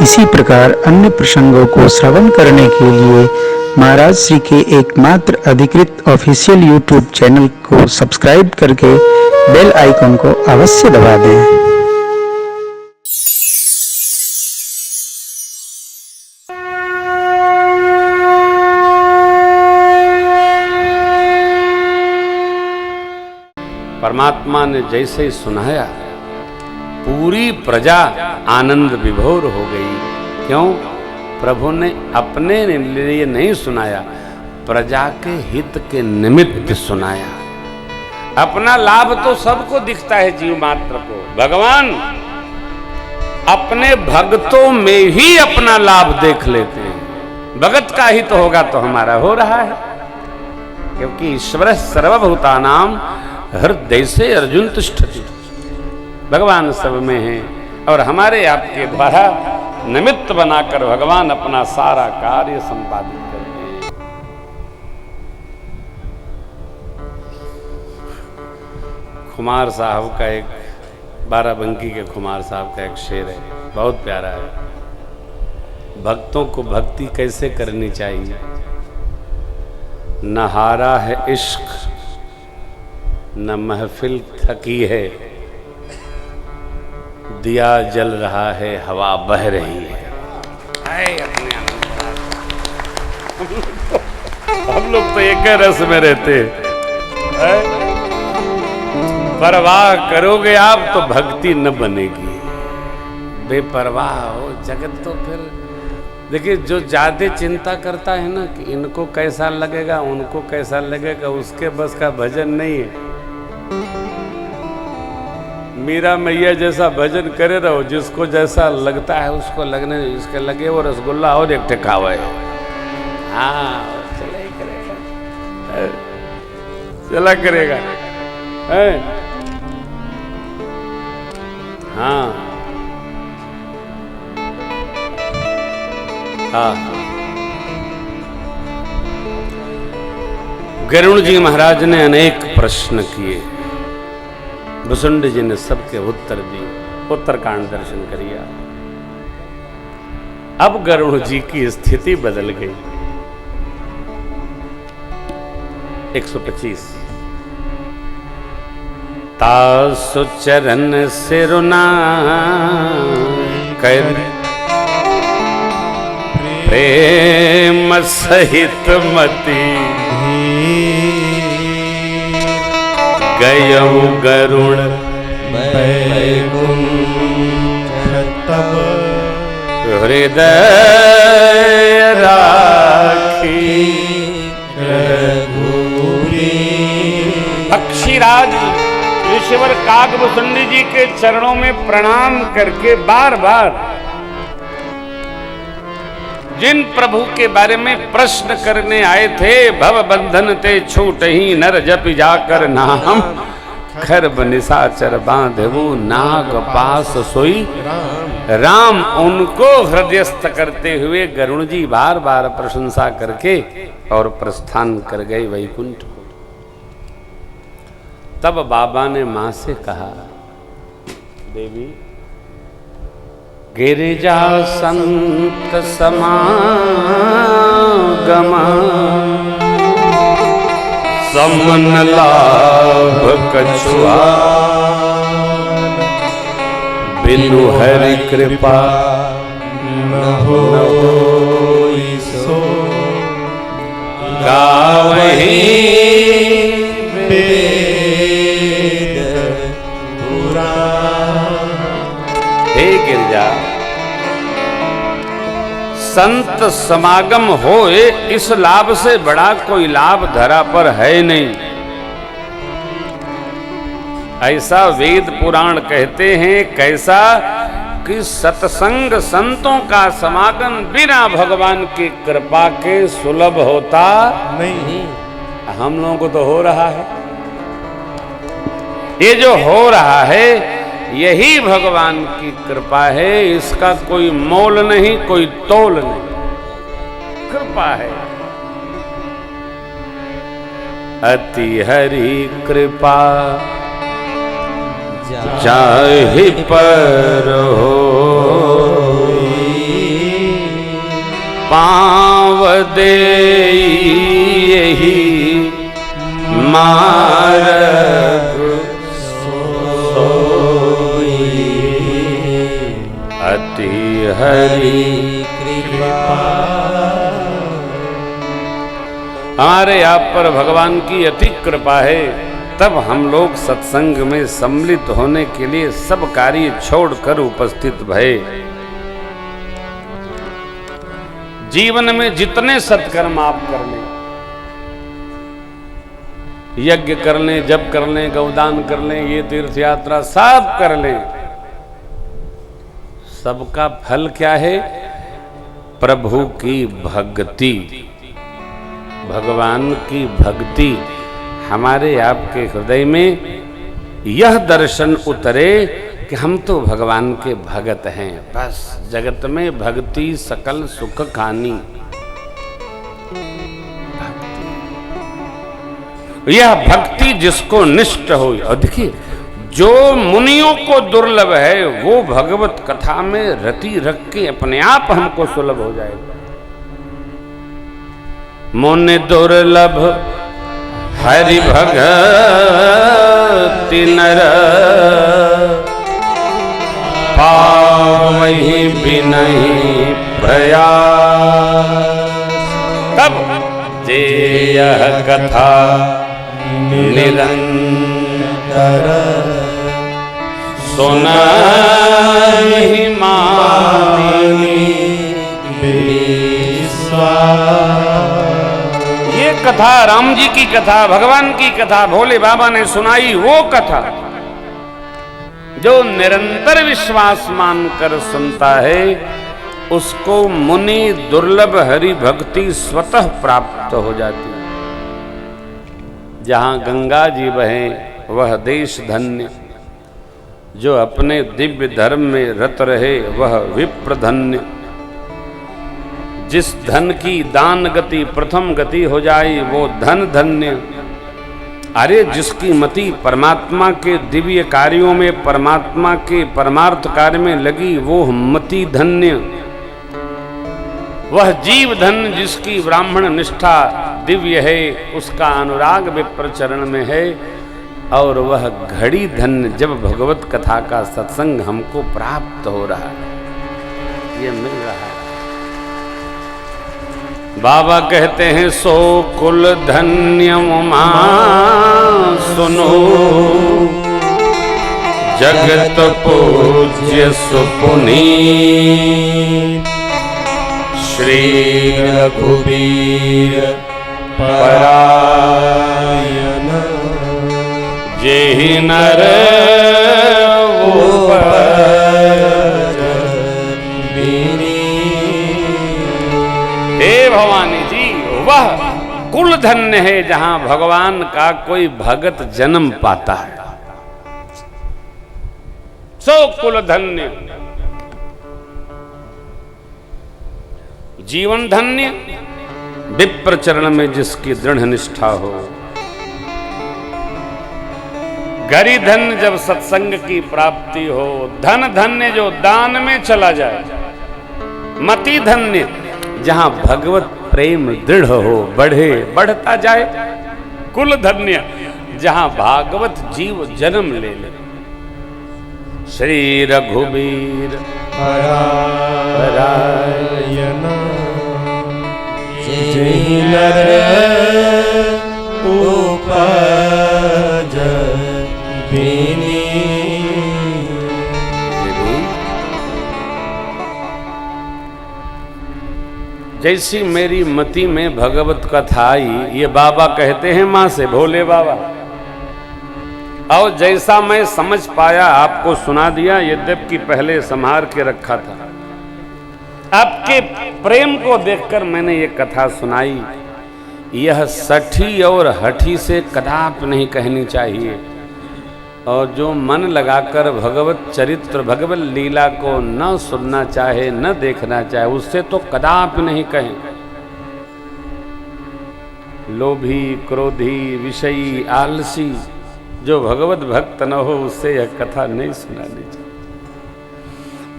इसी प्रकार अन्य प्रसंगों को श्रवण करने के लिए महाराज श्री के एकमात्र अधिकृत ऑफिशियल यूट्यूब चैनल को सब्सक्राइब करके बेल आइकन को अवश्य दबा दें। परमात्मा ने जैसे ही सुनाया पूरी प्रजा आनंद विभोर हो गई। क्यों? प्रभु ने अपने लिए नहीं सुनाया, प्रजा के हित के निमित्त सुनाया। अपना लाभ तो सबको दिखता है, जीव मात्र को। भगवान अपने भक्तों में ही अपना लाभ देख लेते हैं। भगत का हित होगा तो हमारा हो रहा है, क्योंकि ईश्वर सर्वभूतानां हृदय से अर्जुन तिष्ठति। भगवान सब में हैं और हमारे आपके द्वारा निमित्त बनाकर भगवान अपना सारा कार्य संपादित करते हैं। खुमार साहब का एक, बाराबंकी के खुमार साहब का एक शेर है, बहुत प्यारा है। भक्तों को भक्ति कैसे करनी चाहिए? न हारा है इश्क, न महफिल थकी है, दिया जल रहा है, हवा बह रही है। हम लोग तो एक रस में रहते हैं। परवाह करोगे आप तो भक्ति न बनेगी। बेपरवाह हो जगत तो फिर देखिए, जो ज्यादा चिंता करता है ना कि इनको कैसा लगेगा, उनको कैसा लगेगा, उसके बस का भजन नहीं है। मीरा मैया जैसा भजन करे रहो, जिसको जैसा लगता है उसको लगने, जिसके लगे वो रसगुल्ला और एक ठेकावा है। हाँ, चला ही करेगा, चला करेगा। हाँ हाँ। गरुड़ जी महाराज ने अनेक प्रश्न किए, भुसुंड जी ने सबके उत्तर दिए, उत्तरकांड दर्शन करिए। अब गरुड़ जी की स्थिति बदल गई। 125 तासु चरण सिरुना कर प्रेम सहित मति गयौ गरुण बैकुंठ तब हृदय राखी रघुरी। पक्षीराज ऋषिवर काकभुसुंड जी के चरणों में प्रणाम करके बार बार जिन प्रभु के बारे में प्रश्न करने आए थे, भव बंधन ते छूट ही नर जप जाकर नाम, खरब निशाचर बांधवु नाग पास सोई राम, उनको हृदयस्थ करते हुए गरुड़ जी बार बार प्रशंसा करके और प्रस्थान कर गए वैकुंठ। तब बाबा ने मां से कहा, देवी गिरिजा संत समागम समन लाभ कछुआ, बिनु हरि कृपा न होई सो, गावहि वेद पुराण। हे गिरिजा, संत समागम होए, इस लाभ से बड़ा कोई लाभ धरा पर है नहीं। ऐसा वेद पुराण कहते हैं। कैसा कि सत्संग संतों का समागम बिना भगवान की कृपा के सुलभ होता नहीं। हम लोगों को तो हो रहा है। ये जो हो रहा है यही भगवान की कृपा है, इसका कोई मोल नहीं, कोई तोल नहीं, कृपा है। अति हरि कृपा जाहि पर होई, पाँव दे यही मार्ग सोई, अति हरि कृपा। हमारे आप पर भगवान की अति कृपा है, तब हम लोग सत्संग में सम्मिलित होने के लिए सब कार्य छोड़कर उपस्थित भये। जीवन में जितने सत्कर्म आप कर लें, यज्ञ कर लें, जप कर लें, गौदान कर लें, ये तीर्थ यात्रा सब कर लें, सबका फल क्या है? प्रभु की भक्ति, भगवान की भक्ति। हमारे आपके हृदय में यह दर्शन उतरे कि हम तो भगवान के भगत हैं। बस जगत में भक्ति सकल सुख खानी। यह भक्ति जिसको निष्ठ हो, और देखिए जो मुनियों को दुर्लभ है वो भगवत कथा में रति रख के अपने आप हमको सुलभ हो जाएगा। मुनि दुर्लभ हरि भगति नर, पावहि बिनहि प्रयास। तब जे यह कथा निरंतर सुनाहि मानि विश्वास। ये कथा राम जी की कथा, भगवान की कथा भोले बाबा ने सुनाई, वो कथा जो निरंतर विश्वास मानकर सुनता है उसको मुनि दुर्लभ हरि भक्ति स्वतः प्राप्त हो जाती है। जहां गंगा जी बहे वह देश धन्य, जो अपने दिव्य धर्म में रत रहे वह विप्र धन्य। जिस धन की दान गति प्रथम गति हो जाए वो धन धन्य। अरे जिसकी मति परमात्मा के दिव्य कार्यों में, परमात्मा के परमार्थ कार्य में लगी वो मति धन्य। वह जीव धन जिसकी ब्राह्मण निष्ठा दिव्य है, उसका अनुराग विप्र चरण में है। और वह घड़ी धन जब भगवत कथा का सत्संग हमको प्राप्त हो रहा है, ये मिल रहा है। बाबा कहते हैं सो कुल धन्य उमा सुनो, जगत पूज्य सुपुनीत, श्री रघुवीर परायण, जेहि नर हे भवानी जी, वह कुल धन्य है जहां भगवान का कोई भगत जन्म पाता है। सो कुल धन्य, जीवन धन्य, विप्र चरण में जिसकी दृढ़ निष्ठा हो। गरी धन्य जब सत्संग की प्राप्ति हो। धन धन्य जो दान में चला जाए। मति धन्य जहां भगवत प्रेम दृढ़ हो, बढ़े, बढ़ता जाए। कुल धन्य जहां भागवत जीव जन्म ले ले। श्री रघुवीर परायण, जेहि नर उपज बिनी। जैसी मेरी मति में भगवत कथा आई, ये बाबा कहते हैं मां से, भोले बाबा। और जैसा मैं समझ पाया आपको सुना दिया, यद्यपि पहले संभार के रखा था। आपके प्रेम को देखकर मैंने ये कथा सुनाई। यह सठी और हठी से कदापि नहीं कहनी चाहिए। और जो मन लगाकर भगवत चरित्र, भगवत लीला को न सुनना चाहे, न देखना चाहे, उससे तो कदापि नहीं कहें। लोभी, क्रोधी, विषयी, आलसी जो भगवत भक्त न हो, उससे यह कथा नहीं सुनानी चाहिए।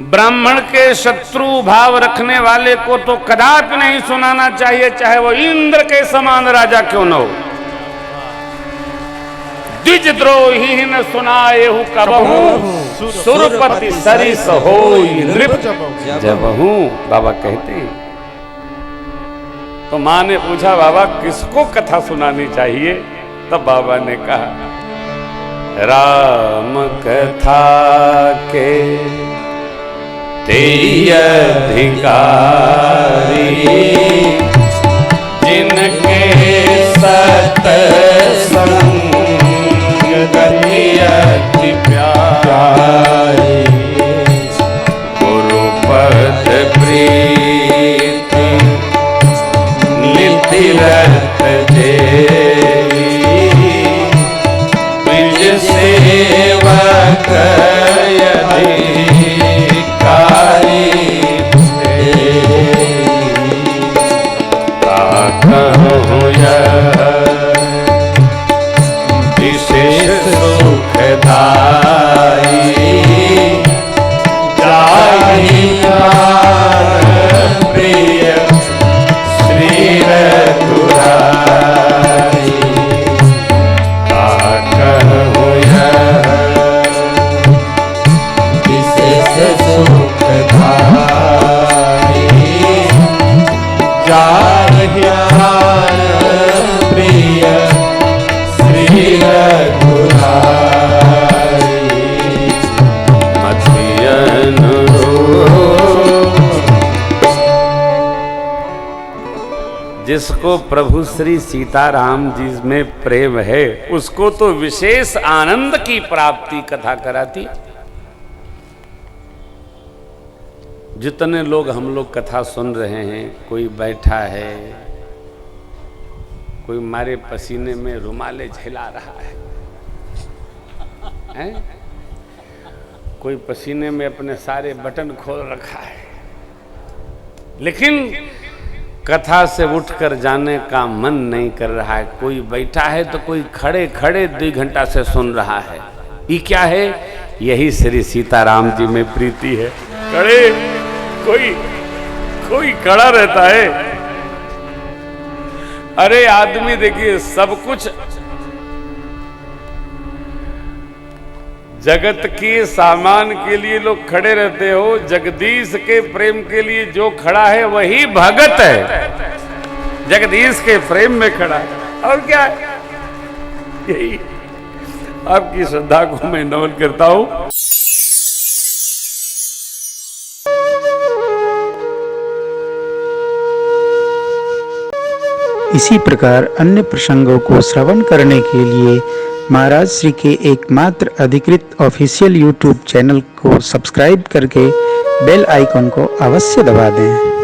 ब्राह्मण के शत्रु भाव रखने वाले को तो कदापि नहीं सुनाना चाहिए, चाहे वो इंद्र के समान राजा क्यों न हो। द्विजद्रोही न सुनाए कबहू, सुरपति सरिस होई नृप जबहू। बाबा कहते हैं। तो मां ने पूछा, बाबा किसको कथा सुनानी चाहिए? तब बाबा ने कहा, राम कथा के तेई अधिकारी, जिनके सत्संग अति प्यारी, गुरुपद प्रीति नित्य रत जेई, निज सेवक अधिकारी कहूँ विशेष सुखदाई, जाहि प्रिय श्री रघुराई, कहूँ विशेष सुखदाई, जाहि प्रिय श्री रघुराई, मति अनुरूप। जिसको प्रभु श्री सीताराम जी में प्रेम है, उसको तो विशेष आनंद की प्राप्ति कथा कराती। जितने लोग हम लोग कथा सुन रहे हैं, कोई बैठा है, कोई मारे पसीने में रुमाले झेला रहा है? कोई पसीने में अपने सारे बटन खोल रखा है, लेकिन कथा से उठकर जाने का मन नहीं कर रहा है। कोई बैठा है तो कोई खड़े खड़े 2 घंटा से सुन रहा है। ये क्या है? यही श्री सीताराम जी में प्रीति है। खड़े कोई खड़ा रहता है। अरे आदमी देखिए, सब कुछ जगत के सामान के लिए लोग खड़े रहते हो, जगदीश के प्रेम के लिए जो खड़ा है वही भगत है। जगदीश के प्रेम में खड़ा है। और क्या है? यही आपकी श्रद्धा को मैं नमन करता हूं। इसी प्रकार अन्य प्रसंगों को श्रवण करने के लिए महाराज श्री के एकमात्र अधिकृत ऑफिशियल यूट्यूब चैनल को सब्सक्राइब करके बेल आइकन को अवश्य दबा दें।